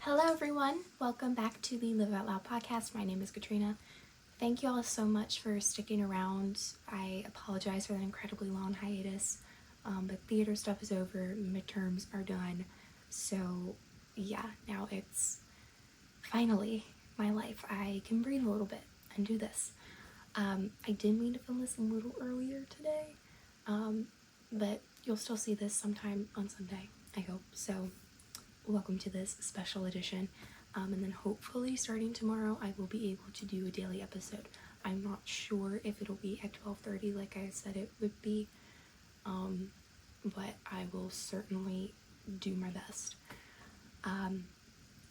Hello everyone, welcome back to the Live Out Loud podcast. My name is Katrina. Thank you all so much for sticking around. I apologize for that incredibly long hiatus, but theater stuff is over, midterms are done, so yeah, now it's finally my life. I can breathe a little bit and do this. I did mean to film this a little earlier today, but you'll still see this sometime on Sunday, I hope. So welcome to this special edition, and then hopefully starting tomorrow I will be able to do a daily episode. I'm not sure if it'll be at 12:30 like I said it would be, but I will certainly do my best.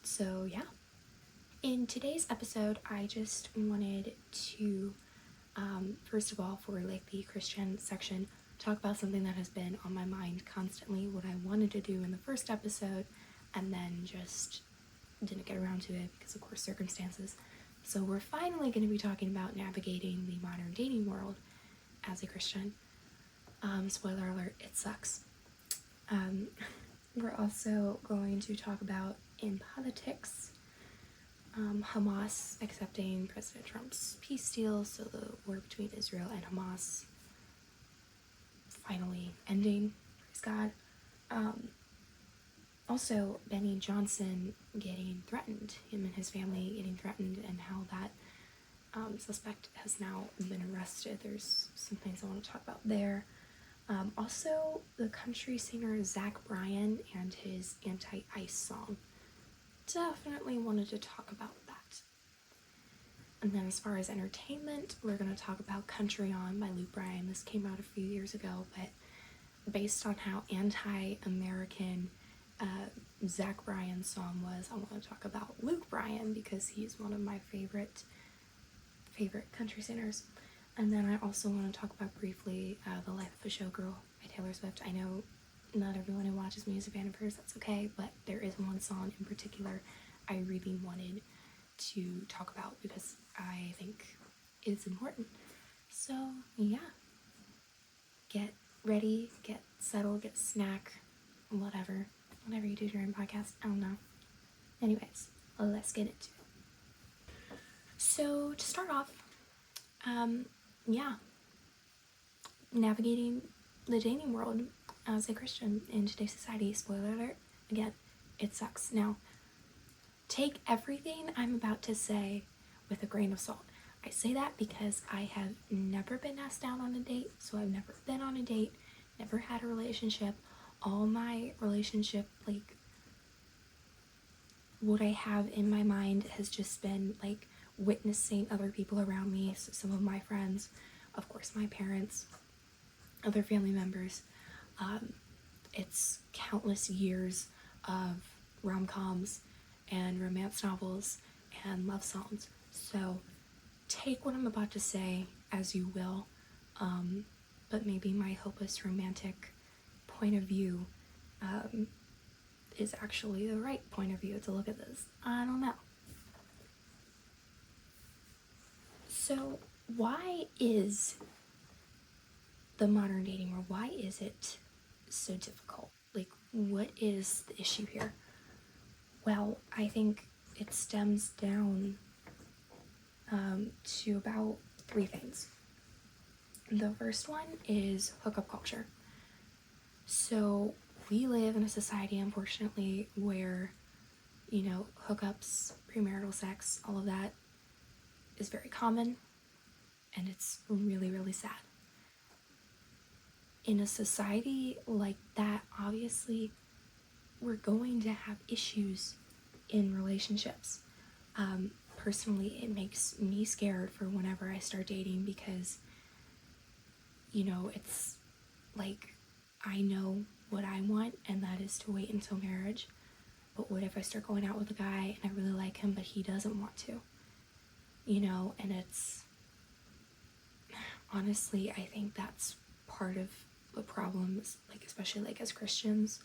So yeah, in today's episode I just wanted to first of all, for like the Christian section, talk about something that has been on my mind constantly, what I wanted to do in the first episode, and then just didn't get around to it because of course circumstances. So we're finally going to be talking about navigating the modern dating world as a Christian. Spoiler alert, it sucks. We're also going to talk about in politics, Hamas accepting President Trump's peace deal, so the war between Israel and Hamas finally ending, praise God. Also, Benny Johnson getting threatened, him and his family getting threatened, and how that suspect has now been arrested. There's some things I want to talk about there. Also, the country singer Zach Bryan and his anti-ICE song. Definitely wanted to talk about that. And then as far as entertainment, we're going to talk about Country On by Luke Bryan. This came out a few years ago, but based on how anti-American Zach Bryan's song was, I want to talk about Luke Bryan because he's one of my favorite country singers. And then I also want to talk about briefly The Life of a Showgirl by Taylor Swift. I know not everyone who watches me is a fan of hers, that's okay, but there is one song in particular I really wanted to talk about because I think it's important. So yeah, get ready, get settled, get a snack, whatever you do during podcast, I don't know. Anyways, let's get into it. So to start off, navigating the dating world as a Christian in today's society. Spoiler alert, again, it sucks. Now, take everything I'm about to say with a grain of salt. I say that because I have never been asked out on a date, so I've never been on a date, never had a relationship. All my relationship, like, what I have in my mind has just been, like, witnessing other people around me, so some of my friends, of course my parents, other family members. It's countless years of rom-coms and romance novels and love songs. So take what I'm about to say as you will, but maybe my hopeless romantic point of view is actually the right point of view to look at this. I don't know. So why is the modern dating world, why is it so difficult? Like, what is the issue here? Well, I think it stems down to about three things. The first one is hookup culture. So we live in a society, unfortunately, where, hookups, premarital sex, all of that is very common, and it's really, really sad. In a society like that, obviously, we're going to have issues in relationships. Personally, it makes me scared for whenever I start dating because, it's like, I know what I want, and that is to wait until marriage. But what if I start going out with a guy and I really like him, but he doesn't want to? And it's, honestly, I think that's part of the problem, like, especially like as Christians,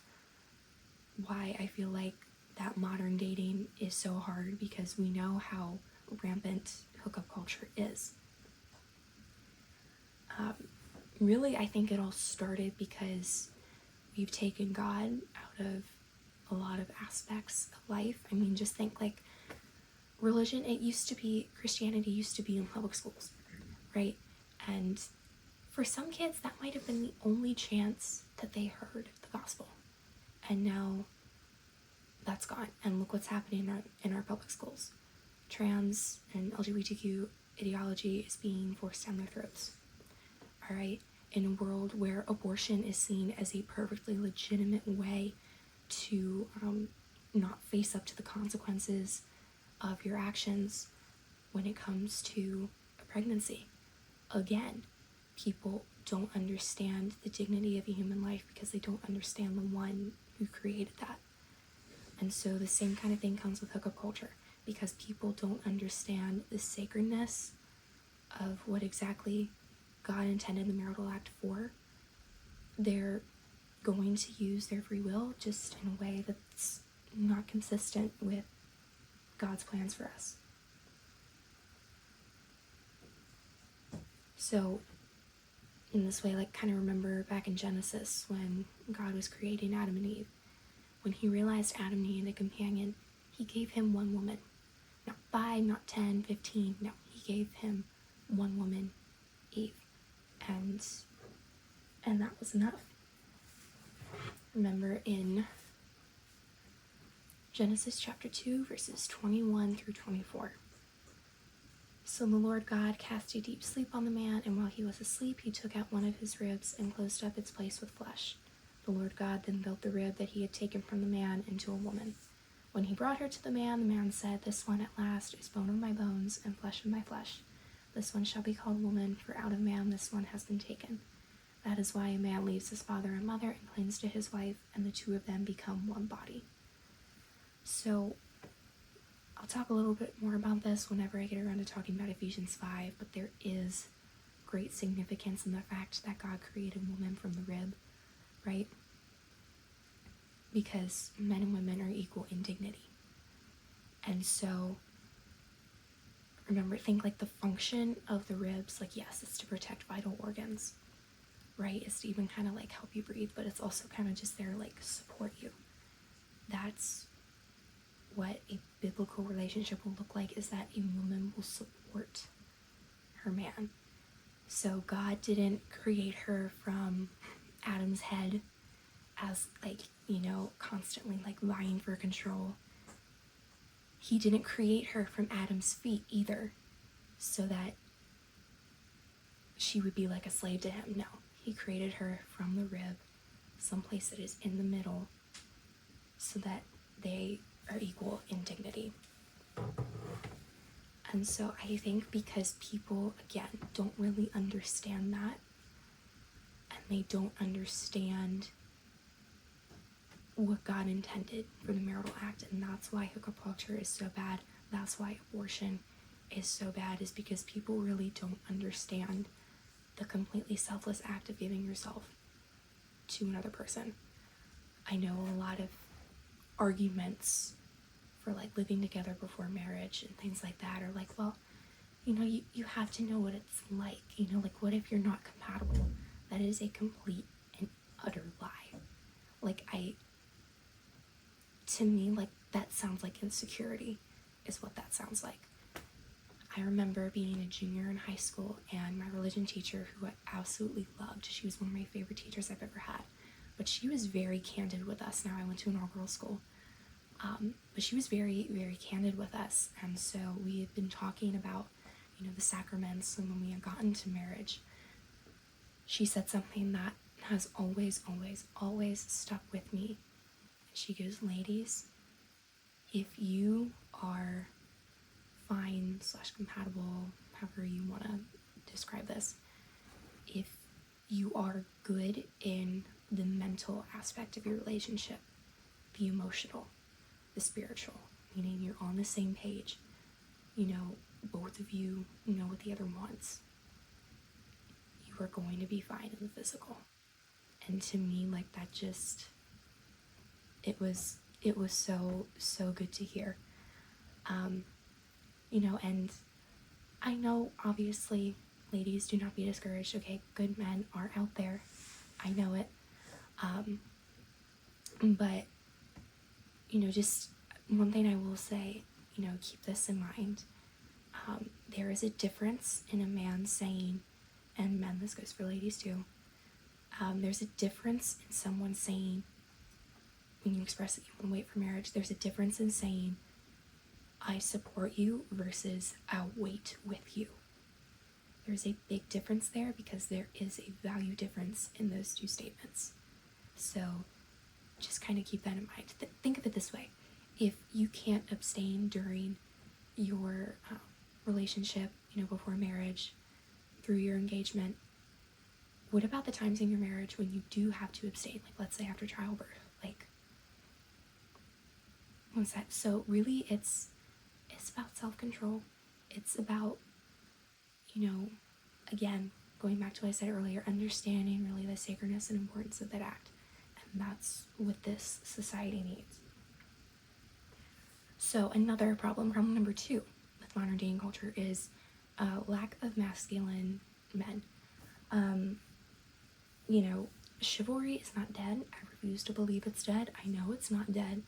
why I feel like that modern dating is so hard, because we know how rampant hookup culture is. Really, I think it all started because we've taken God out of a lot of aspects of life. I mean, just think like religion, Christianity used to be in public schools, right? And for some kids, that might have been the only chance that they heard the gospel. And now that's gone. And look what's happening in our public schools. Trans and LGBTQ ideology is being forced down their throats. All right? In a world where abortion is seen as a perfectly legitimate way to not face up to the consequences of your actions when it comes to a pregnancy. Again, people don't understand the dignity of a human life because they don't understand the one who created that. And so the same kind of thing comes with hookup culture, because people don't understand the sacredness of what exactly God intended the marital act for. They're going to use their free will just in a way that's not consistent with God's plans for us. So in this way, like, kind of remember back in Genesis when God was creating Adam and Eve. When he realized Adam needed a companion, he gave him one woman. Not 5, not 10, 15. No, he gave him one woman, Eve. And that was enough. Remember in Genesis chapter 2, verses 21 through 24. So the Lord God cast a deep sleep on the man, and while he was asleep, he took out one of his ribs and closed up its place with flesh. The Lord God then built the rib that he had taken from the man into a woman. When he brought her to the man said, "This one at last is bone of my bones and flesh of my flesh. This one shall be called woman, for out of man this one has been taken." That is why a man leaves his father and mother and clings to his wife, and the two of them become one body. So I'll talk a little bit more about this whenever I get around to talking about Ephesians 5, but there is great significance in the fact that God created woman from the rib, right? Because men and women are equal in dignity. And so, remember, think like the function of the ribs, like, yes, it's to protect vital organs, right? It's to even kind of like help you breathe, but it's also kind of just there to like support you. That's what a biblical relationship will look like, is that a woman will support her man. So God didn't create her from Adam's head as like, constantly like vying for control. He didn't create her from Adam's feet either, so that she would be like a slave to him. No, he created her from the rib, someplace that is in the middle, so that they are equal in dignity. And so I think because people, again, don't really understand that, and they don't understand what God intended for the marital act, and that's why hookup culture is so bad, that's why abortion is so bad, is because people really don't understand the completely selfless act of giving yourself to another person. I know a lot of arguments for like living together before marriage and things like that are like, well, you have to know what it's like, like, what if you're not compatible? That is a complete and utter lie. Like, to me, like, that sounds like insecurity is what that sounds like. I remember being a junior in high school, and my religion teacher, who I absolutely loved, she was one of my favorite teachers I've ever had, but she was very candid with us. Now, I went to an all-girls school, but she was very, very candid with us, and so we had been talking about, the sacraments, and when we had gotten to marriage, she said something that has always, always, always stuck with me. She goes, "Ladies, if you are fine / compatible, however you want to describe this, if you are good in the mental aspect of your relationship, the emotional, the spiritual, meaning you're on the same page, both of you know what the other wants, you are going to be fine in the physical." And to me, like, that just, it was so good to hear. And I know, obviously, ladies, do not be discouraged, okay? Good men are out there. I know it. But just one thing I will say, keep this in mind. There is a difference in a man saying, and men, this goes for ladies too, there's a difference in someone saying, when you express that you want to wait for marriage, there's a difference in saying, I support you versus I'll wait with you. There's a big difference there because there is a value difference in those two statements. So just kind of keep that in mind. Think of it this way. If you can't abstain during your relationship, before marriage, through your engagement, what about the times in your marriage when you do have to abstain? Like, let's say after childbirth. Like, what's that? So really, it's about self-control. It's about, again, going back to what I said earlier, understanding really the sacredness and importance of that act. And that's what this society needs. So another problem number 2 with modern dating culture is lack of masculine men. Chivalry is not dead. I refuse to believe it's dead. I know it's not dead.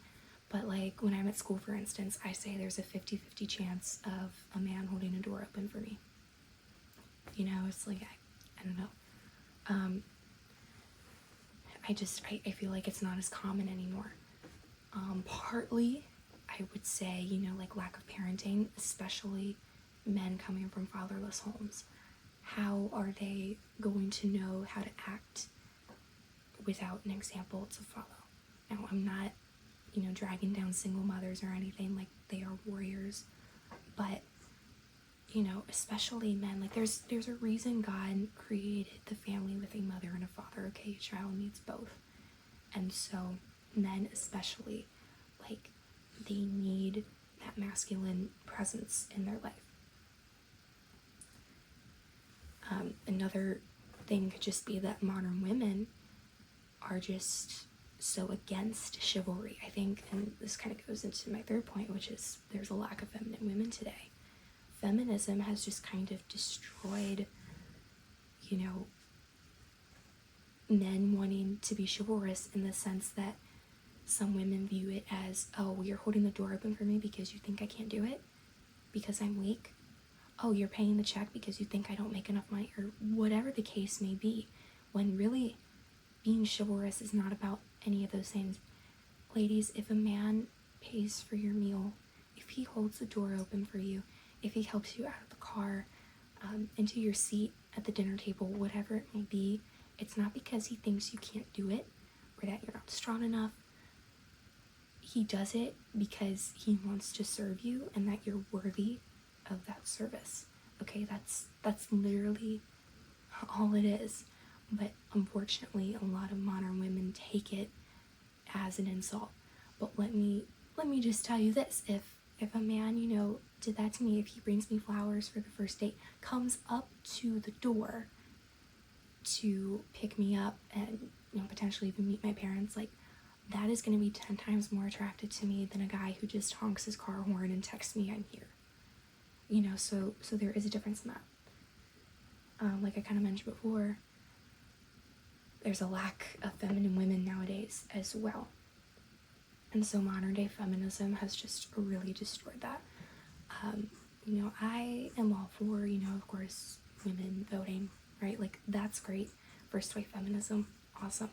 But like when I'm at school, for instance, I say there's a 50-50 chance of a man holding a door open for me. It's like, I don't know. I feel like it's not as common anymore. Partly, I would say, like lack of parenting, especially men coming from fatherless homes. How are they going to know how to act without an example to follow? Now, I'm not, dragging down single mothers or anything, like they are warriors, but, especially men, like there's a reason God created the family with a mother and a father, okay? A child needs both. And so men especially, like, they need that masculine presence in their life. Another thing could just be that modern women are just so against chivalry, I think, and this kind of goes into my third point, which is there's a lack of feminine women today. Feminism has just kind of destroyed, men wanting to be chivalrous in the sense that some women view it as, oh, you're holding the door open for me because you think I can't do it, because I'm weak. Oh, you're paying the check because you think I don't make enough money, or whatever the case may be, when really being chivalrous is not about any of those things. Ladies, if a man pays for your meal, if he holds the door open for you, if he helps you out of the car, into your seat at the dinner table, whatever it may be, it's not because he thinks you can't do it or that you're not strong enough. He does it because he wants to serve you and that you're worthy of that service. Okay, that's literally all it is. But unfortunately, a lot of modern women take it as an insult. But let me just tell you this: if a man, did that to me, if he brings me flowers for the first date, comes up to the door to pick me up and potentially even meet my parents, like, that is going to be 10 times more attractive to me than a guy who just honks his car horn and texts me I'm here. So there is a difference in that. Like I kind of mentioned before, there's a lack of feminine women nowadays as well. And so modern day feminism has just really destroyed that. I am all for, of course, women voting, right? Like, that's great. First wave feminism, awesome.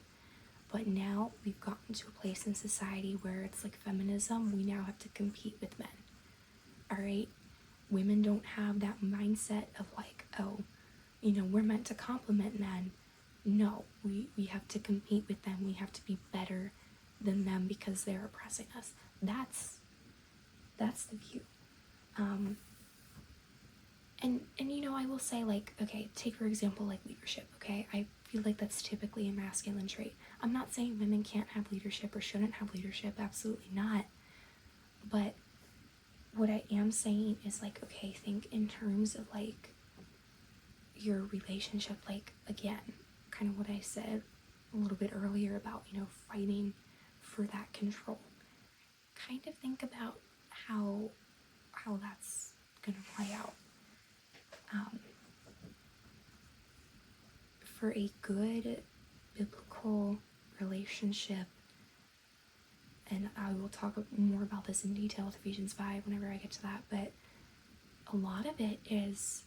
But now we've gotten to a place in society where it's like feminism, we now have to compete with men. All right? Women don't have that mindset of like, oh, we're meant to compliment men. No, we have to compete with them. We have to be better than them because they're oppressing us. That's the view. And I will say, like, okay, take for example, like leadership, okay? I feel like that's typically a masculine trait. I'm not saying women can't have leadership or shouldn't have leadership, absolutely not. But what I am saying is, like, okay, think in terms of, like, your relationship, like, again, kind of what I said a little bit earlier about, fighting for that control. Kind of think about how that's gonna play out. For a good biblical relationship and I will talk more about this in detail with Ephesians 5 whenever I get to that, but a lot of it is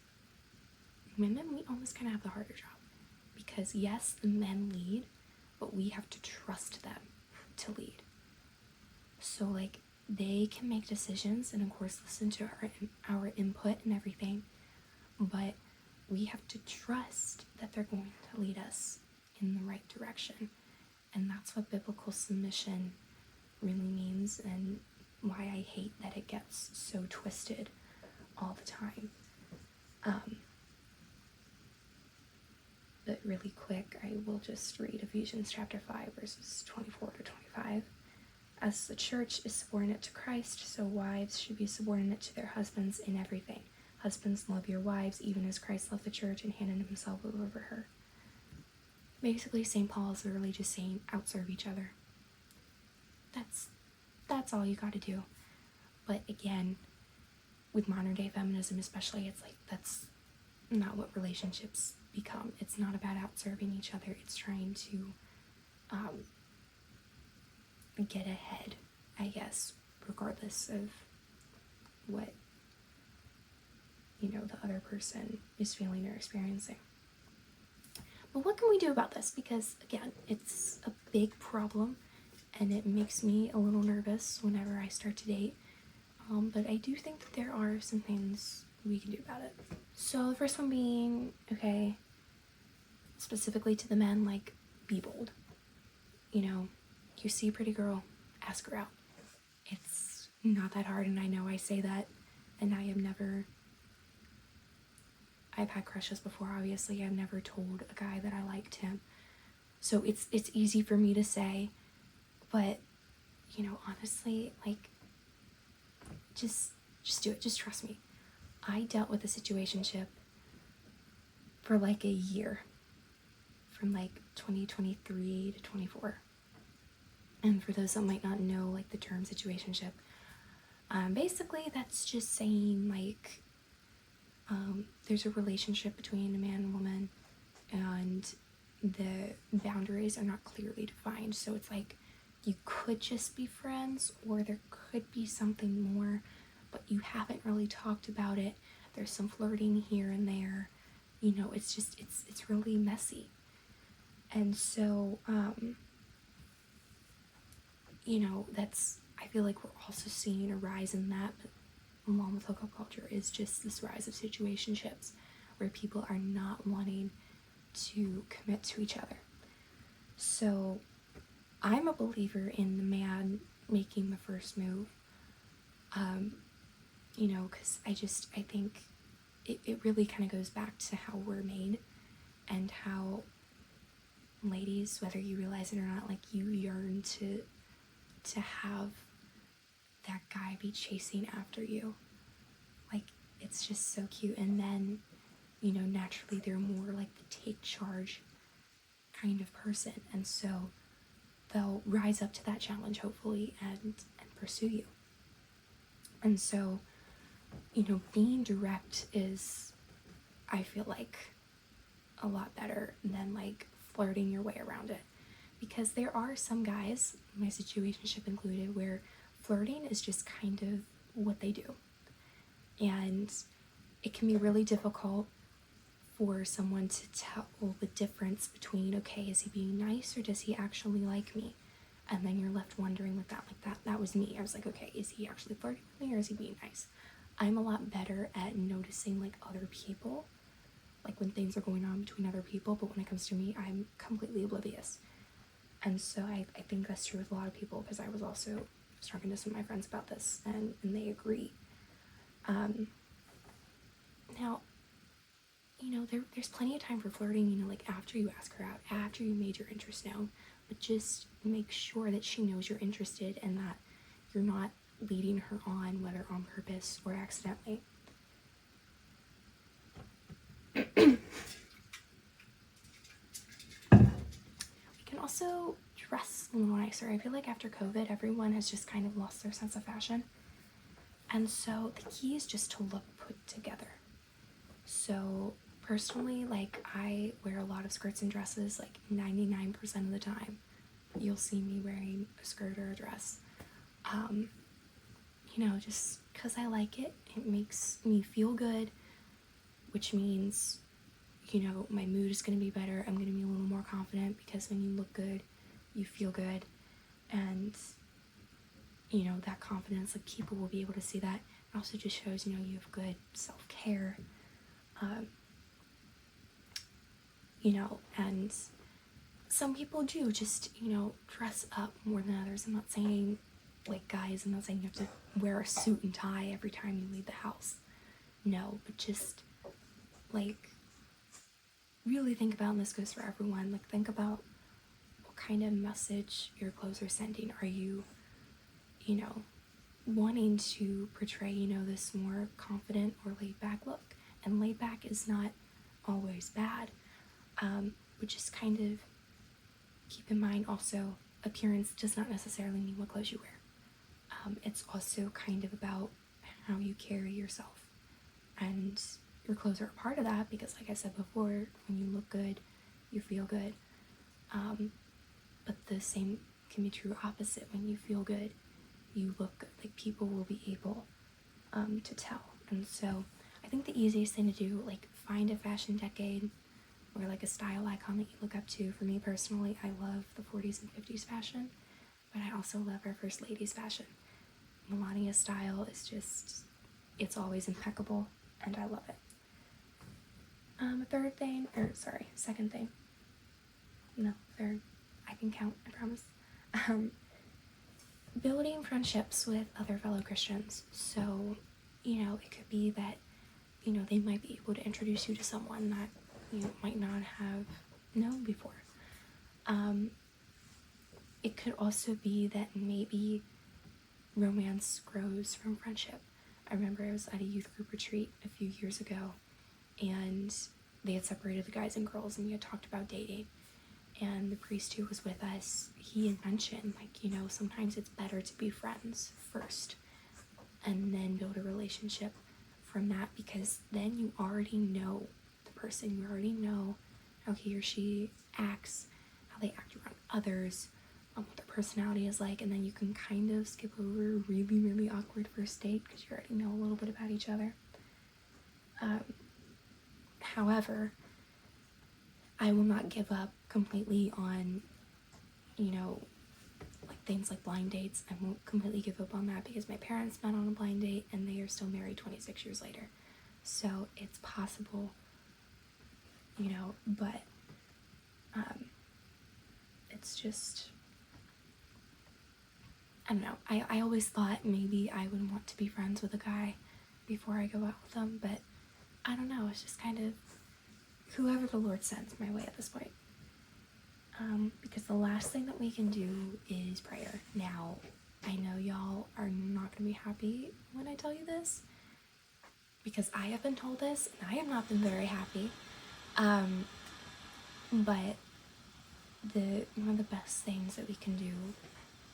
women, we almost kind of have the harder job, because yes, the men lead, but we have to trust them to lead. So like, they can make decisions and of course listen to our input and everything, but we have to trust that they're going to lead us in the right direction. And that's what biblical submission really means, and why I hate that it gets so twisted all the time. But really quick, I will just read Ephesians chapter 5, verses 24 to 25. As the church is subordinate to Christ, so wives should be subordinate to their husbands in everything. Husbands, love your wives, even as Christ loved the church and handed himself over her. Basically, St. Paul is literally just saying, outserve each other. That's all you gotta do. But again, with modern day feminism especially, it's like, that's not what relationships become. It's not about outserving each other. It's trying to get ahead, I guess, regardless of what, the other person is feeling or experiencing. But what can we do about this? Because again, it's a big problem and it makes me a little nervous whenever I start to date. But I do think that there are some things we can do about it. So the first one being, okay, specifically to the men, like, be bold. You see a pretty girl, ask her out. It's not that hard, and I know I say that, and I've had crushes before, obviously. I've never told a guy that I liked him. So it's easy for me to say, but, honestly, like, just do it. Just trust me. I dealt with a situationship for like a year, from like 2023 to 24. And for those that might not know, like, the term situationship, basically that's just saying, like, there's a relationship between a man and woman, and the boundaries are not clearly defined. So it's like, you could just be friends, or there could be something more, but you haven't really talked about it. There's some flirting here and there. It's just, it's really messy. And so, I feel like we're also seeing a rise in that, but along with hookup culture is just this rise of situationships where people are not wanting to commit to each other. So I'm a believer in the man making the first move, because I think it really kind of goes back to how we're made, and how ladies, whether you realize it or not, like, you yearn to have that guy be chasing after you. Like, it's just so cute. And then, naturally they're more like the take charge kind of person, and so they'll rise up to that challenge, hopefully, and pursue you. And so, being direct is, I feel like, a lot better than like flirting your way around it. Because there are some guys, my situationship included, where flirting is just kind of what they do. And it can be really difficult for someone to tell the difference between, okay, is he being nice or does he actually like me? And then you're left wondering with that. Like, that was me. I was like, okay, is he actually flirting with me or is he being nice? I'm a lot better at noticing, like, other people, like when things are going on between other people, but when it comes to me, I'm completely oblivious. And so I think that's true with a lot of people, because I was talking to some of my friends about this, and they agree. Now, there's plenty of time for flirting, like after you ask her out, after you made your interest known, but just make sure that she knows you're interested and that you're not leading her on, whether on purpose or accidentally. We can also dress a little nicer. I feel like after COVID, everyone has just kind of lost their sense of fashion. And so the key is just to look put together. So personally, like, I wear a lot of skirts and dresses, like 99% of the time. You'll see me wearing a skirt or a dress. Just because I like it, it makes me feel good, which means, my mood is going to be better. I'm going to be a little more confident because when you look good, you feel good. And, that confidence, like, people will be able to see that. It also just shows, you have good self-care. And some people do just, dress up more than others. I'm not saying, like, guys, I'm not saying you have to wear a suit and tie every time you leave the house. No, but just, like, really think about, and this goes for everyone, like, think about what kind of message your clothes are sending. Are you, wanting to portray, this more confident or laid back look? And laid back is not always bad, but just kind of keep in mind also, appearance does not necessarily mean what clothes you wear. It's also kind of about how you carry yourself. And your clothes are a part of that because, like I said before, when you look good, you feel good. But the same can be true opposite. When you feel good, you look good. Like, people will be able to tell. And so I think the easiest thing to do, like, find a fashion decade or like a style icon that you look up to. For me personally, I love the 40s and 50s fashion, but I also love our first ladies fashion. Melania's style is just, it's always impeccable, and I love it. Second thing. No, third. I can count, I promise. Building friendships with other fellow Christians. So, it could be that, they might be able to introduce you to someone that you might not have known before. It could also be that maybe romance grows from friendship. I remember I was at a youth group retreat a few years ago, and they had separated the guys and girls, and we had talked about dating. And the priest who was with us, he had mentioned, like, sometimes it's better to be friends first and then build a relationship from that, because then you already know the person, you already know how he or she acts, how they act around others, what their personality is like, and then you can kind of skip over a really, really awkward first date because you already know a little bit about each other. However, I will not give up completely on, like things like blind dates. I won't completely give up on that because my parents met on a blind date and they are still married 26 years later. So it's possible, but it's just, I don't know. I always thought maybe I would want to be friends with a guy before I go out with them, but I don't know. It's just kind of whoever the Lord sends my way at this point. Because the last thing that we can do is prayer. Now, I know y'all are not going to be happy when I tell you this, because I have been told this, and I have not been very happy. But one of the best things that we can do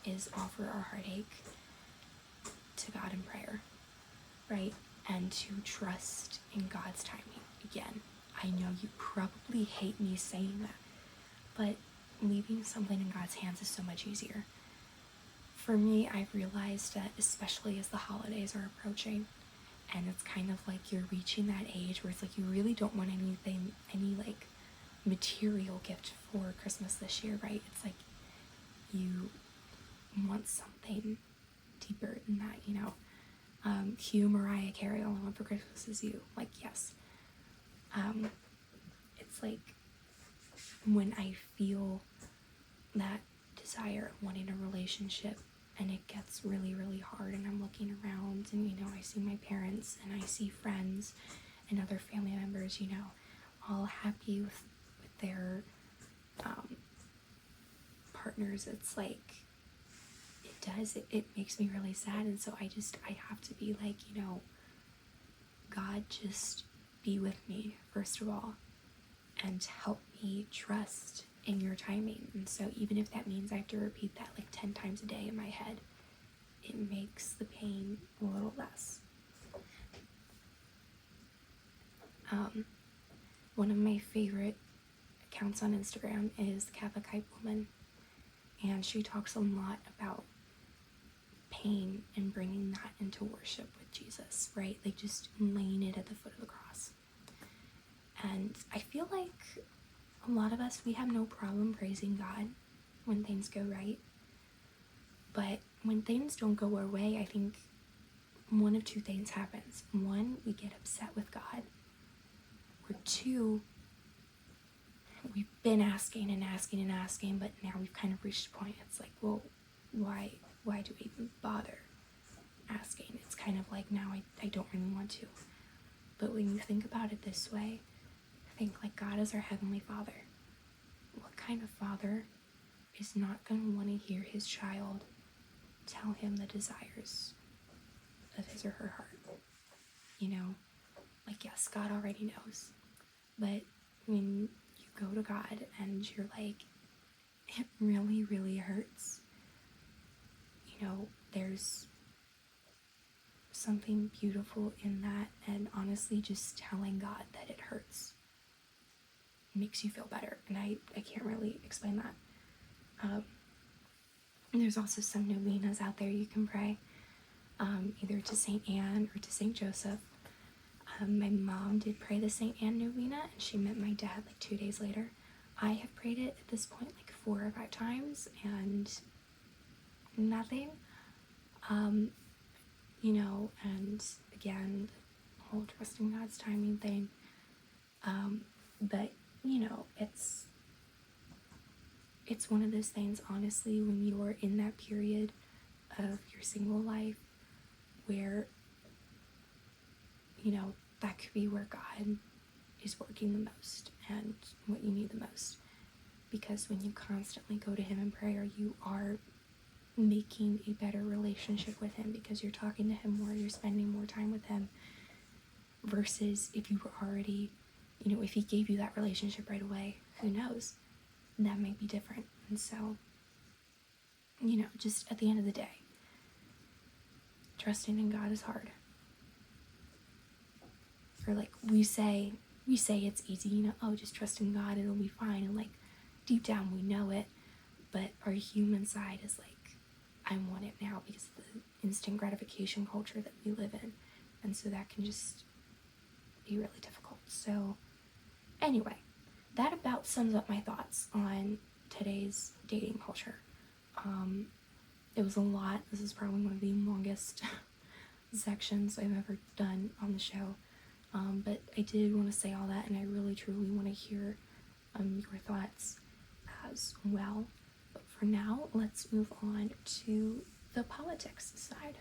is offer our heartache to God in prayer, right? And to trust in God's timing. Again, I know you probably hate me saying that, but leaving something in God's hands is so much easier. For me, I've realized that, especially as the holidays are approaching, and it's kind of like you're reaching that age where it's like you really don't want any like material gift for Christmas this year, right? It's like you want something deeper than that, Cue Mariah Carey, All I Want for Christmas Is You. Like, yes. It's like when I feel that desire of wanting a relationship and it gets really, really hard, and I'm looking around and, I see my parents and I see friends and other family members, all happy with their partners. It's like, it makes me really sad. And so I have to be like, God, just be with me, first of all, and help me trust in your timing. And so even if that means I have to repeat that like 10 times a day in my head, it makes the pain a little less. One of my favorite accounts on Instagram is the Catholic Hype Woman, and she talks a lot about pain and bringing that into worship with Jesus, right? Like just laying it at the foot of the cross. And I feel like a lot of us, we have no problem praising God when things go right. But when things don't go our way, I think one of two things happens. One, we get upset with God. Or two, we've been asking and asking and asking, but now we've kind of reached a point. It's like, well, why do we even bother asking? It's kind of like now I don't really want to. But when you think about it this way, think like God is our Heavenly Father. What kind of father is not going to want to hear his child tell him the desires of his or her heart? You know, like, yes, God already knows. But when you go to God and you're like, it really, really hurts, you know, there's something beautiful in that. And honestly, just telling God that it hurts makes you feel better. And I can't really explain that. There's also some novenas out there you can pray, either to St. Anne or to St. Joseph. My mom did pray the St. Anne novena, and she met my dad like 2 days later. I have prayed it at this point like 4 or 5 times, and nothing. You know, and again, the whole trusting God's timing thing. But, you know, it's one of those things, honestly, when you're in that period of your single life where, you know, that could be where God is working the most and what you need the most. Because when you constantly go to him in prayer, you are making a better relationship with him because you're talking to him more, you're spending more time with him, versus if you were already, you know, if he gave you that relationship right away, who knows? That might be different. And so, you know, just at the end of the day, trusting in God is hard. Or like we say it's easy, you know, oh, just trust in God, it'll be fine. And like deep down we know it, but our human side is like, I want it now because of the instant gratification culture that we live in. And so that can just be really difficult. So anyway, that about sums up my thoughts on today's dating culture. It was a lot. This is probably one of the longest sections I've ever done on the show. But I did want to say all that, and I really truly want to hear your thoughts as well. But for now, let's move on to the politics side.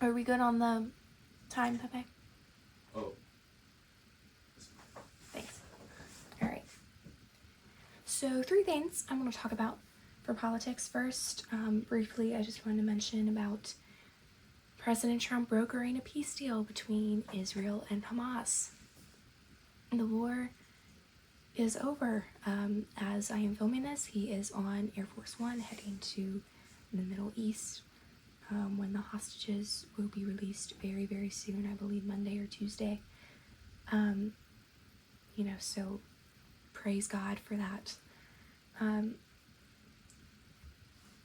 Are we good on the time, Pepe? Oh. Thanks. All right. So 3 things I want to talk about for politics. First, briefly, I just wanted to mention about President Trump brokering a peace deal between Israel and Hamas. The war is over. As I am filming this, he is on Air Force One heading to the Middle East, when the hostages will be released very, very soon, I believe Monday or Tuesday. You know, so praise God for that.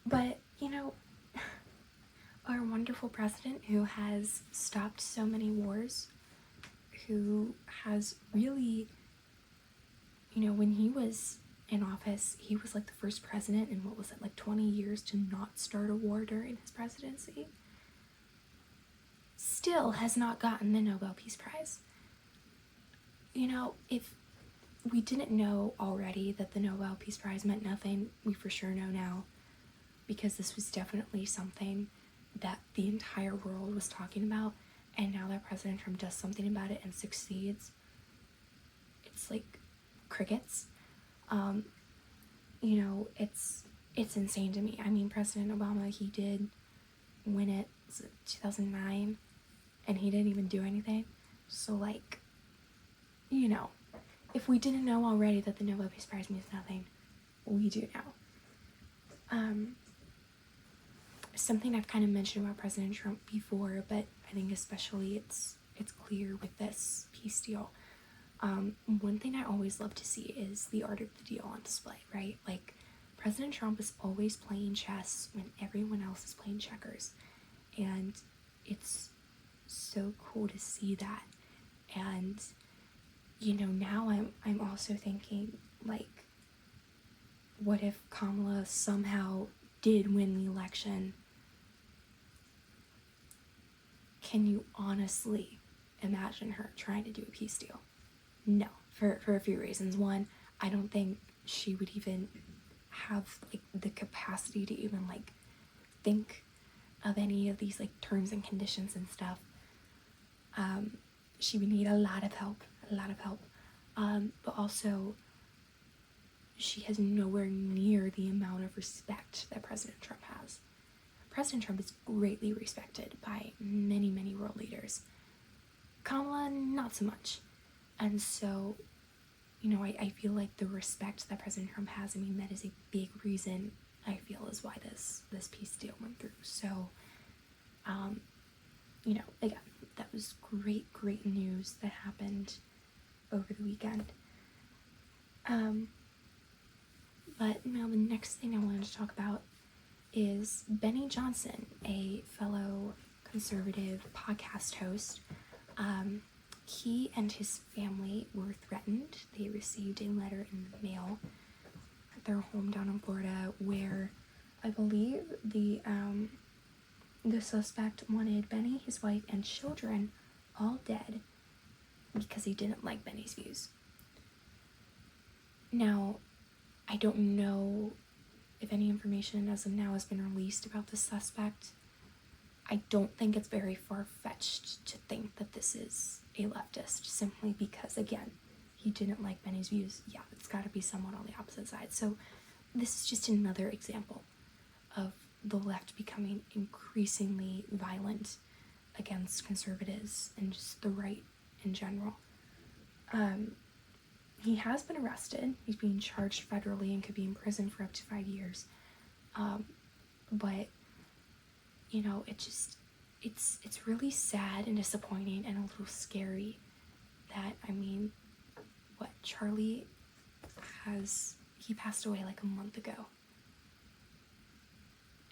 But, you know, our wonderful president who has stopped so many wars, who has really, you know, when he was in office, he was like the first president in, what was it, like 20 years to not start a war during his presidency, still has not gotten the Nobel Peace Prize. You know, if we didn't know already that the Nobel Peace Prize meant nothing, we for sure know now, because this was definitely something that the entire world was talking about, and now that President Trump does something about it and succeeds, it's like crickets. You know, it's insane to me. I mean, President Obama, he did win it, was it 2009, and he didn't even do anything. So like, you know, if we didn't know already that the Nobel Peace Prize means nothing, we do now. Something I've kind of mentioned about President Trump before, but I think especially it's clear with this peace deal. One thing I always love to see is the art of the deal on display, right? Like, President Trump is always playing chess when everyone else is playing checkers. And it's so cool to see that. And, now I'm also thinking, like, what if Kamala somehow did win the election? Can you honestly imagine her trying to do a peace deal? No, for a few reasons. One, I don't think she would even have like the capacity to even like think of any of these like terms and conditions and stuff. She would need a lot of help. But also, she has nowhere near the amount of respect that President Trump has. President Trump is greatly respected by many, many world leaders. Kamala, not so much. And so, I feel like the respect that President Trump has, that is a big reason I feel is why this peace deal went through. So, again, that was great news that happened over the weekend. But now the next thing I wanted to talk about is Benny Johnson, a fellow conservative podcast host. He and his family were threatened. They received a letter in the mail at their home down in Florida where I believe the suspect wanted Benny, his wife, and children all dead because he didn't like Benny's views. Now, I don't know if any information as of now has been released about the suspect. I don't think it's very far-fetched to think that this is a leftist, simply because, again, he didn't like Benny's views. Yeah, it's got to be someone on the opposite side. So this is just another example of the left becoming increasingly violent against conservatives and just the right in general. He has been arrested. He's being charged federally and could be in prison for up to 5 years. But it's really sad and disappointing and a little scary that, Charlie he passed away like a month ago.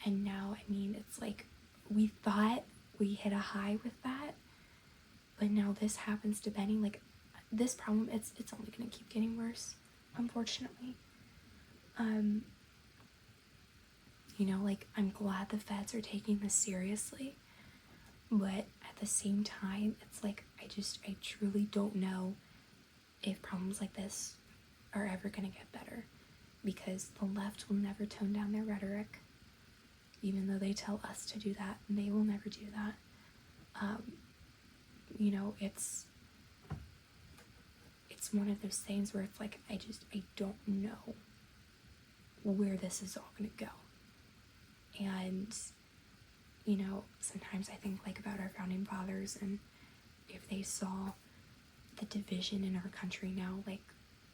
And now, it's like, we thought we hit a high with that, but now this happens to Benny. Like, this problem, it's only gonna keep getting worse, unfortunately. I'm glad the feds are taking this seriously, but at the same time, it's like, I truly don't know if problems like this are ever gonna get better, because the left will never tone down their rhetoric, even though they tell us to do that, and they will never do that. It's one of those things where it's like, I don't know where this is all gonna go. And, sometimes I think like about our founding fathers, and if they saw the division in our country now, like,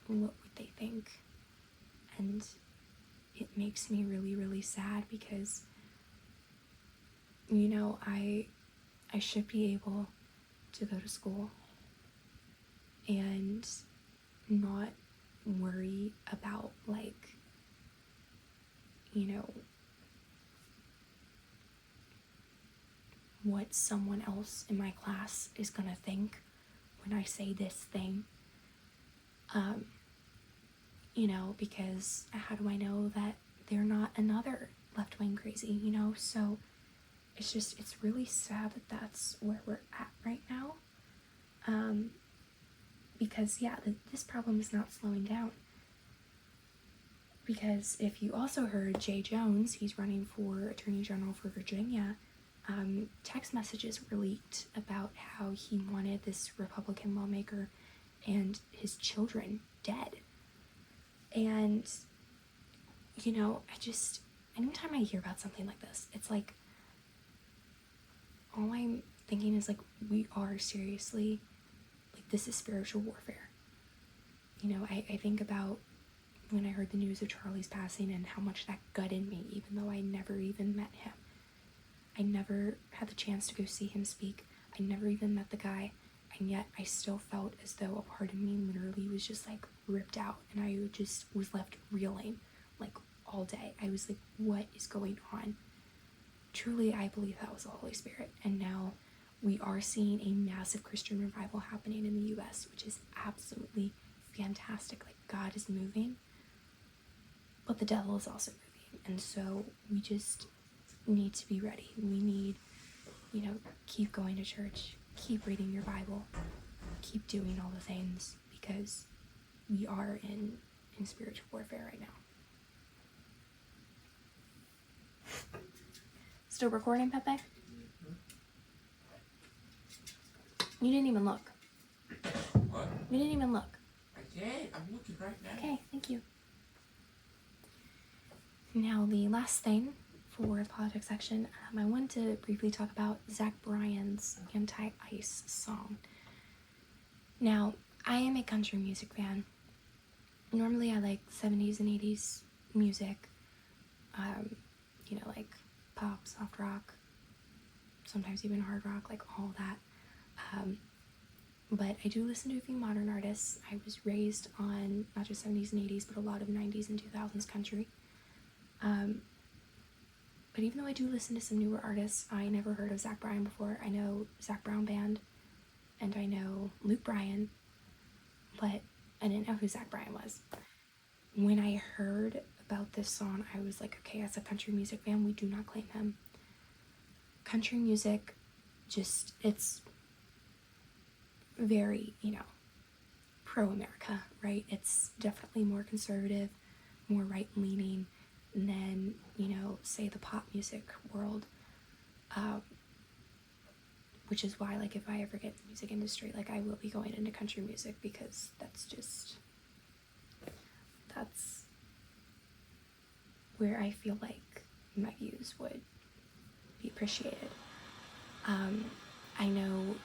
what would they think? And it makes me really, really sad, because, I should be able to go to school and not worry about, like, what someone else in my class is gonna think when I say this thing. Because how do I know that they're not another left-wing crazy, So it's really sad that that's where we're at right now. Because, yeah, this problem is not slowing down. Because if you also heard Jay Jones, he's running for Attorney General for Virginia, text messages were leaked about how he wanted this Republican lawmaker and his children dead. And, anytime I hear about something like this, it's like, all I'm thinking is, like, we are seriously, like, this is spiritual warfare. I think about when I heard the news of Charlie's passing and how much that gutted me, even though I never even met him. I never had the chance to go see him speak. I never even met the guy. and yet I still felt as though a part of me literally was just like ripped out, and I just was left reeling like all day. I was like, what is going on? Truly, I believe that was the Holy Spirit. And now we are seeing a massive Christian revival happening in the US, which is absolutely fantastic. Like, God is moving, but the devil is also moving. And so we just need to be ready. We need, keep going to church, keep reading your Bible, keep doing all the things, because we are in spiritual warfare right now. Still recording, Pepe? You didn't even look. What? You didn't even look. I did. I'm looking right now. Okay, thank you. Now, the last thing for the politics section, I wanted to briefly talk about Zach Bryan's Anti-Ice song. Now, I am a country music fan. Normally, I like 70s and 80s music. Like pop, soft rock, sometimes even hard rock, like all that. But I do listen to a few modern artists. I was raised on not just 70s and 80s, but a lot of 90s and 2000s country. But even though I do listen to some newer artists, I never heard of Zach Bryan before. I know Zach Brown Band, and I know Luke Bryan, but I didn't know who Zach Bryan was. When I heard about this song, I was like, okay, as a country music fan, we do not claim him. Country music, it's very, pro-America, right? It's definitely more conservative, more right-leaning than, say the pop music world. Which is why, like, if I ever get in the music industry, like, I will be going into country music, because that's where I feel like my views would be appreciated. I know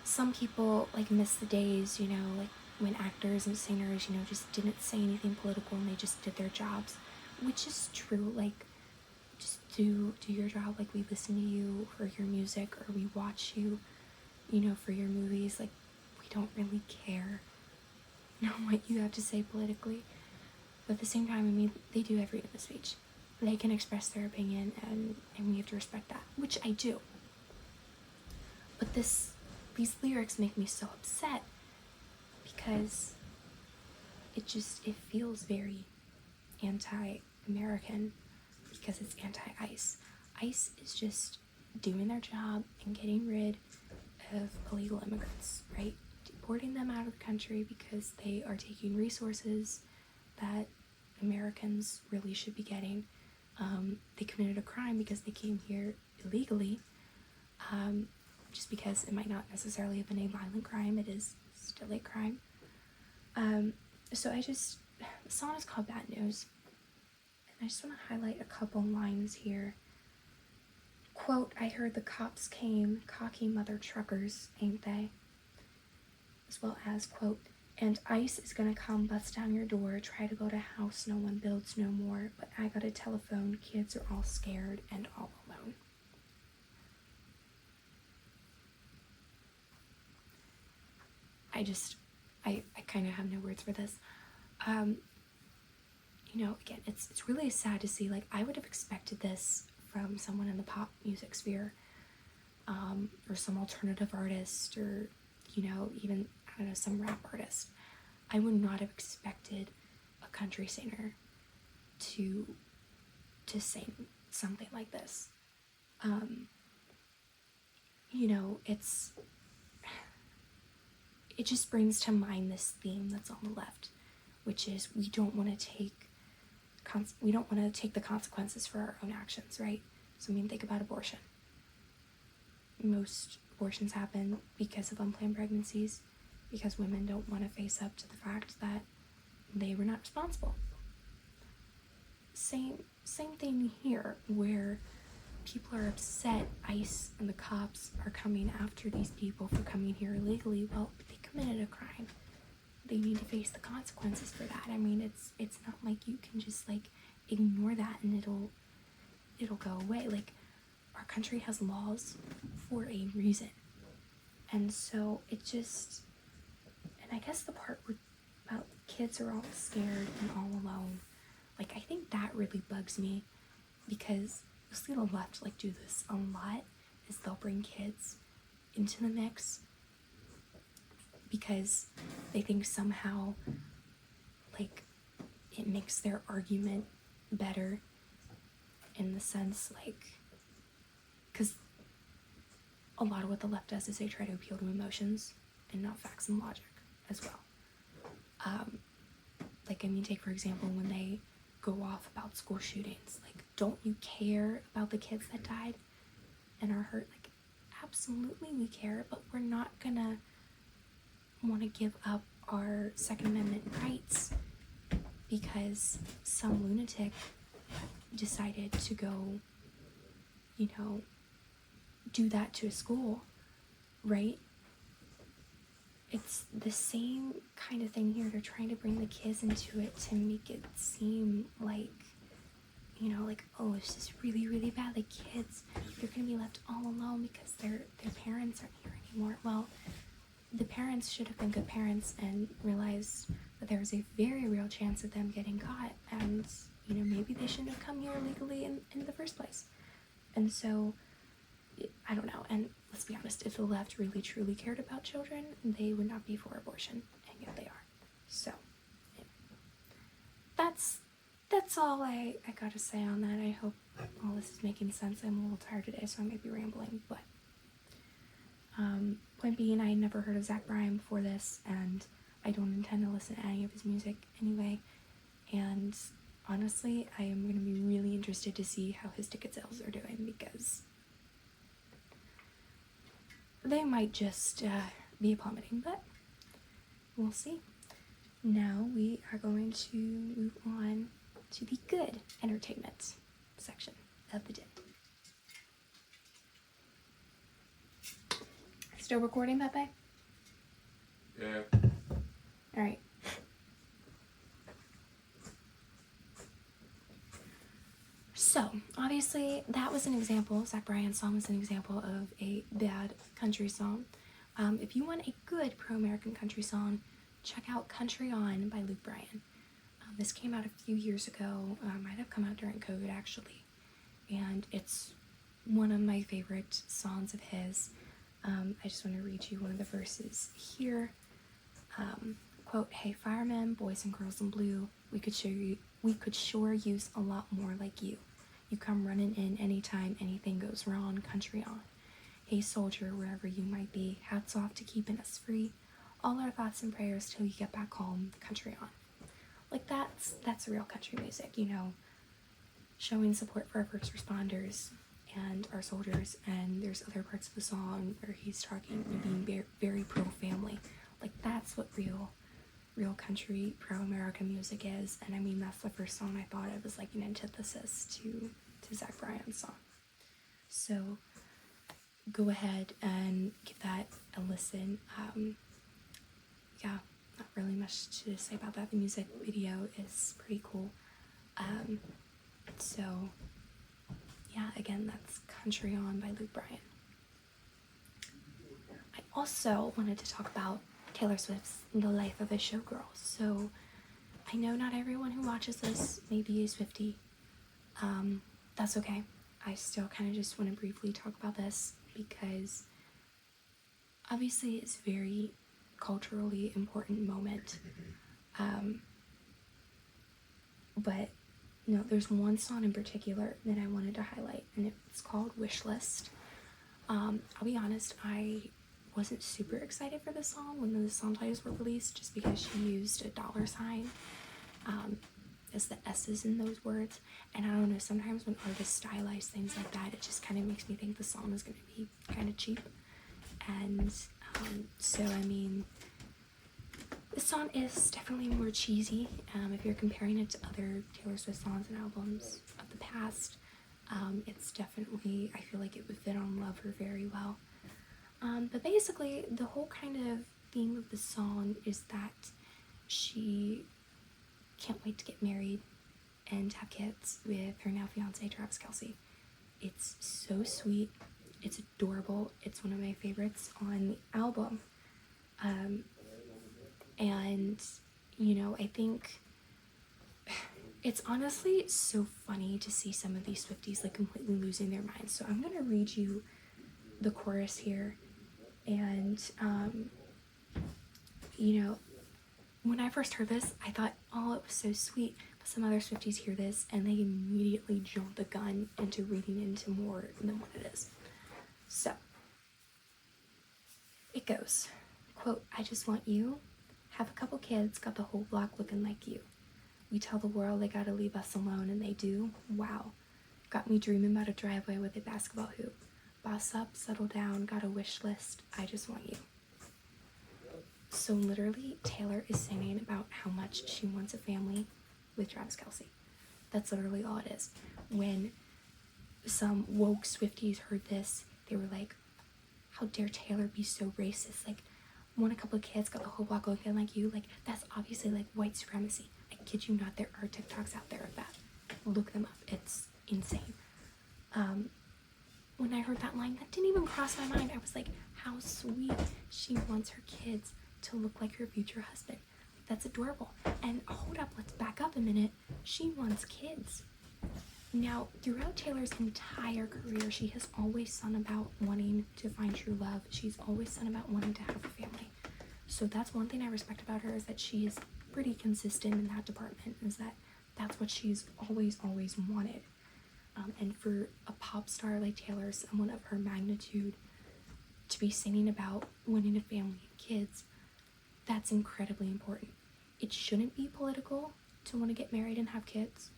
some people, like, miss the days, like, when actors and singers, just didn't say anything political and they just did their jobs, which is true. Like, just do your job. Like, we listen to you for your music, or we watch you, for your movies. Like, we don't really care what you have to say politically. But at the same time, I mean, they do have freedom of speech. They can express their opinion, and we have to respect that, which I do. But these lyrics make me so upset, because it feels very anti-American, because it's anti-ICE. ICE is just doing their job and getting rid of illegal immigrants, right? Deporting them out of the country because they are taking resources that Americans really should be getting. They committed a crime because they came here illegally, just because it might not necessarily have been a violent crime, it is still a crime. So the song is called Bad News, and I just want to highlight a couple lines here. Quote, I heard the cops came, cocky mother truckers, ain't they? As well as, quote, and ICE is gonna come bust down your door, try to go to house no one builds no more, but I got a telephone, kids are all scared and all alone. I kind of have no words for this. Again, it's really sad to see. Like, I would have expected this from someone in the pop music sphere, or some alternative artist, or, even, I don't know, some rap artist. I would not have expected a country singer to sing something like this. It just brings to mind this theme that's on the left, which is we don't want to take the consequences for our own actions, right? So, I mean, think about abortion. Most abortions happen because of unplanned pregnancies, because women don't want to face up to the fact that they were not responsible. Same thing here, where people are upset ICE and the cops are coming after these people for coming here illegally. Well, they committed a crime. They need to face the consequences for that. I mean, it's not like you can just, like, ignore that and it'll go away. Like, our country has laws for a reason. And so it just, and I guess the part about kids are all scared and all alone, like, I think that really bugs me, because you'll see the left like do this a lot, is they'll bring kids into the mix because they think somehow like it makes their argument better, in the sense like, because a lot of what the left does is they try to appeal to emotions and not facts and logic as well. Like, I mean, take for example when they go off about school shootings, like, don't you care about the kids that died and are hurt? Like, absolutely we care, but we're not gonna want to give up our Second Amendment rights because some lunatic decided to go, you know, do that to a school, right? It's the same kind of thing here. They're trying to bring the kids into it to make it seem like, you know, like, oh, it's just really, really bad. Like, kids, they're gonna be left all alone because their parents aren't here anymore. Well, the parents should have been good parents and realized that there was a very real chance of them getting caught, and, you know, maybe they shouldn't have come here illegally in the first place. And so, I don't know, and let's be honest, if the left really truly cared about children, they would not be for abortion, and yet they are. So, yeah. That's all I gotta say on that. I hope all this is making sense. I'm a little tired today, so I might be rambling, but point being, I had never heard of Zach Bryan before this, and I don't intend to listen to any of his music anyway, and honestly, I am going to be really interested to see how his ticket sales are doing, because they might just be plummeting, but we'll see. Now we are going to move on to the good entertainment section of the day. Still recording, Pepe? Yeah. Alright. So, obviously, that was an example. Zach Bryan's song was an example of a bad country song. If you want a good pro-American country song, check out Country On by Luke Bryan. This came out a few years ago. Might have come out during COVID, actually. And it's one of my favorite songs of his. I just want to read you one of the verses here. Quote, "Hey firemen, boys and girls in blue, we could sure use a lot more like you. You come running in anytime anything goes wrong, country on. Hey soldier, wherever you might be, hats off to keeping us free. All our thoughts and prayers till you get back home, country on." Like, that's real country music, you know, showing support for our first responders and our soldiers. And there's other parts of the song where he's talking and being very pro-family. Like, that's what real country pro-American music is. And I mean, that's the first song I thought of as like an antithesis to Zach Bryan's song. So go ahead and give that a listen. Yeah, not really much to say about that. The music video is pretty cool. So yeah, again, that's Country On by Luke Bryan. I also wanted to talk about Taylor Swift's The Life of a Showgirl. So I know not everyone who watches this maybe is 50. That's okay. I still kind of just want to briefly talk about this because obviously it's a very culturally important moment. But no, there's one song in particular that I wanted to highlight, and it's called Wish List. I'll be honest, I wasn't super excited for this song when the song titles were released, just because she used a dollar sign as the S's in those words. And I don't know, sometimes when artists stylize things like that, it just kind of makes me think the song is going to be kind of cheap. And so, I mean, this song is definitely more cheesy if you're comparing it to other Taylor Swift songs and albums of the past. It's definitely, I feel like it would fit on Love Her very well. But basically, the whole kind of theme of the song is that she can't wait to get married and have kids with her now fiance Travis Kelce. It's so sweet. it's adorable. It's one of my favorites on the album. And, you know, I think it's honestly so funny to see some of these Swifties like completely losing their minds. So I'm gonna read you the chorus here. And, you know, when I first heard this, I thought, oh, it was so sweet. But some other Swifties hear this and they immediately jump the gun into reading into more than what it is. So, it goes, quote, I just want you, have a couple kids, got the whole block looking like you. We tell the world they gotta leave us alone, and they do. Wow. Got me dreaming about a driveway with a basketball hoop. Boss up, settle down, got a wish list. I just want you. So literally, Taylor is singing about how much she wants a family with Travis Kelce. That's literally all it is. When some woke Swifties heard this, they were like, how dare Taylor be so racist? Like, want a couple of kids, got the whole block looking like you. Like, that's obviously like white supremacy. I kid you not, there are TikToks out there of that. Look them up. It's insane. When I heard that line, that didn't even cross my mind. I was like, how sweet. She wants her kids to look like her future husband. That's adorable. And hold up, let's back up a minute. She wants kids. Now, throughout Taylor's entire career, she has always sung about wanting to find true love. She's always sung about wanting to have a family. So that's one thing I respect about her, is that she is pretty consistent in that department, is that that's what she's always wanted. And for a pop star like Taylor, someone of her magnitude, to be singing about wanting a family and kids, that's incredibly important. It shouldn't be political to want to get married and have kids,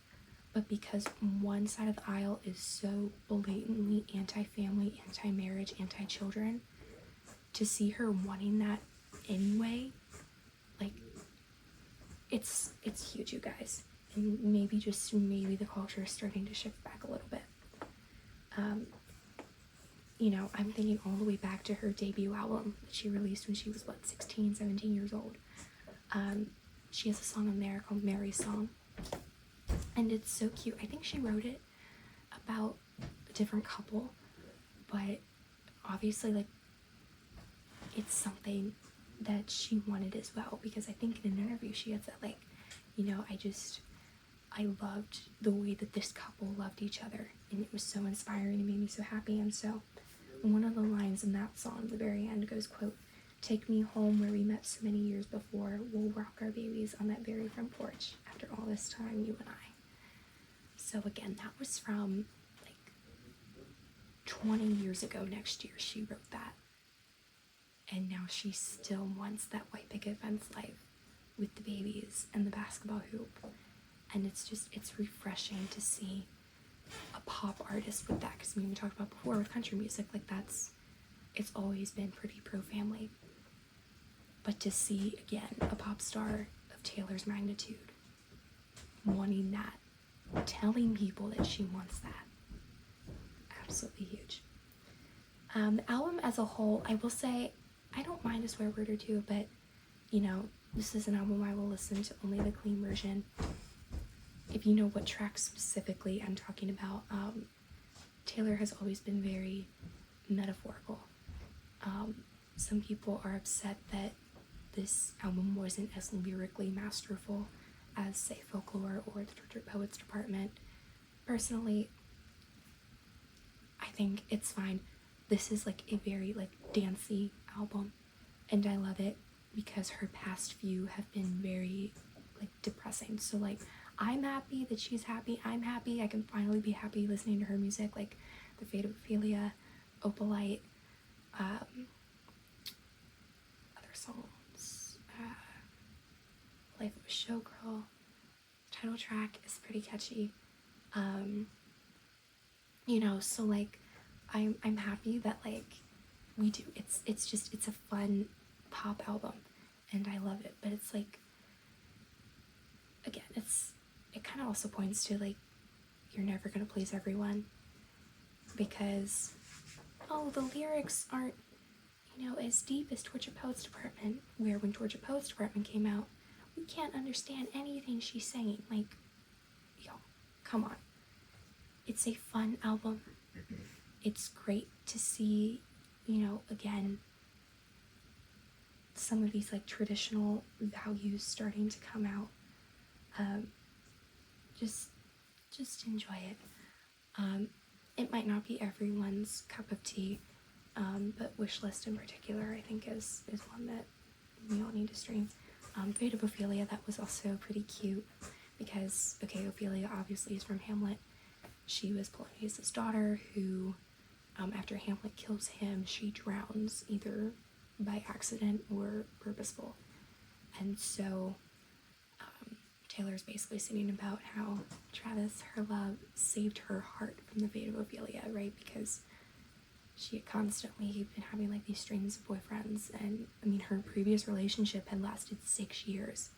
but because one side of the aisle is so blatantly anti-family, anti-marriage, anti-children, to see her wanting that anyway, like, it's huge, you guys. And maybe the culture is starting to shift back a little bit. You know, I'm thinking all the way back to her debut album that she released when she was, 16, 17 years old. She has a song on there called Mary's Song. And it's so cute. I think she wrote it about a different couple, but obviously, like, it's something that she wanted as well, because I think in an interview she had said, like, you know, I loved the way that this couple loved each other, and it was so inspiring and made me so happy. And so one of the lines in that song, the very end, goes, quote, take me home where we met so many years before, we'll rock our babies on that very front porch, after all this time, you and I. So again, that was from like 20 years ago. Next year she wrote that, and now she still wants that white picket fence life with the babies and the basketball hoop. And it's refreshing to see a pop artist with that, because I mean, we talked about before with country music, like, it's always been pretty pro-family, but to see again a pop star of Taylor's magnitude wanting that, telling people that she wants that, absolutely huge. The album as a whole, I will say, I don't mind a swear word or two, but you know, this is an album I will listen to only the clean version. If you know what track specifically I'm talking about, Taylor has always been very metaphorical. Some people are upset that this album wasn't as lyrically masterful as, say, Folklore or the Tortured Poets Department. Personally, I think it's fine. This is like a very like dancey album, and I love it because her past few have been very like depressing. So like, I'm happy that she's happy. I'm happy. I can finally be happy listening to her music, like The Fate of Ophelia, Opalite, other songs, Life of a Showgirl. Title track is pretty catchy. You know, so like, I'm happy that like we do. It's a fun pop album, and I love it. But it's like, again, it kind of also points to like, you're never gonna please everyone, because the lyrics aren't, you know, as deep as Tortured Poets Department, where when Tortured Poets Department came out, we can't understand anything she's saying. Like, yo, come on. It's a fun album. It's great to see, again, some of these like traditional values starting to come out. Just enjoy it. It might not be everyone's cup of tea, but Wishlist in particular, I think, is one that we all need to stream. Fate of Ophelia, that was also pretty cute because, okay, Ophelia obviously is from Hamlet. She was Polonius's daughter who, after Hamlet kills him, she drowns either by accident or purposeful. And so Taylor's basically singing about how Travis, her love, saved her heart from the fate of Ophelia, right? Because she had constantly been having like these strings of boyfriends, and I mean, her previous relationship had lasted 6 years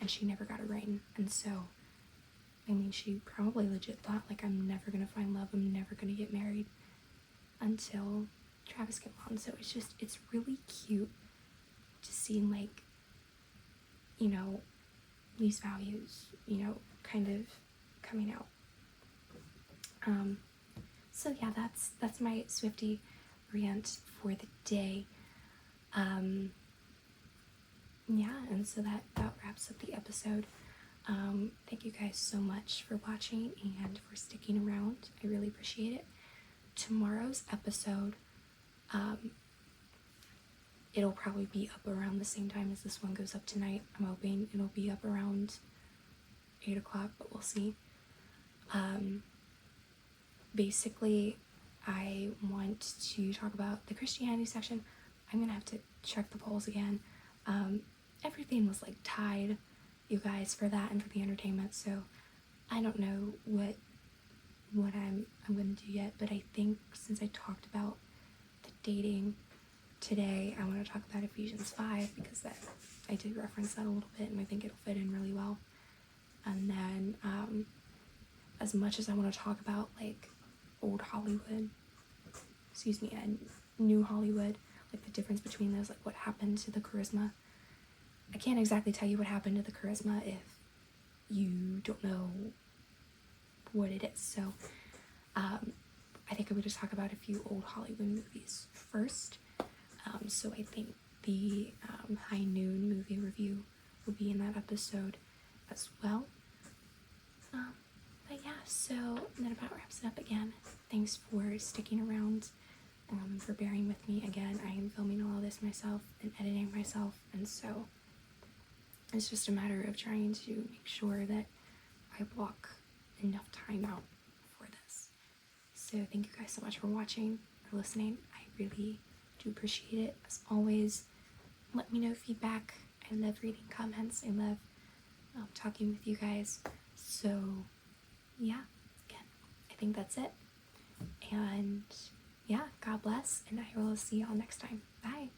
and she never got a ring. And so, I mean, she probably legit thought, like, I'm never gonna find love, I'm never gonna get married until Travis came on. So it's really cute to see, like, these values, kind of coming out. So yeah, that's my Swiftie rant for the day. Yeah, and so that wraps up the episode. Thank you guys so much for watching and for sticking around. I really appreciate it. Tomorrow's episode, it'll probably be up around the same time as this one goes up tonight. I'm hoping it'll be up around 8 o'clock, but we'll see. Basically, I want to talk about the Christianity section. I'm gonna have to check the polls again. Everything was like tied, you guys, for that and for the entertainment, so I don't know what I'm gonna do yet, but I think since I talked about the dating today, I want to talk about Ephesians 5 because I did reference that a little bit and I think it'll fit in really well. And then as much as I want to talk about like old Hollywood, and new Hollywood, like the difference between those, like what happened to the charisma. I can't exactly tell you what happened to the charisma if you don't know what it is. So I think I would just talk about a few old Hollywood movies first. So I think the High Noon movie review will be in that episode as well. But yeah, so that about wraps it up again. Thanks for sticking around, for bearing with me again. I am filming all of this myself and editing myself, and so it's just a matter of trying to make sure that I block enough time out for this. So thank you guys so much for watching or listening. I really do appreciate it. As always, let me know feedback. I love reading comments. I love talking with you guys. So yeah, again, I think that's it. And yeah, God bless, and I will see y'all next time. Bye.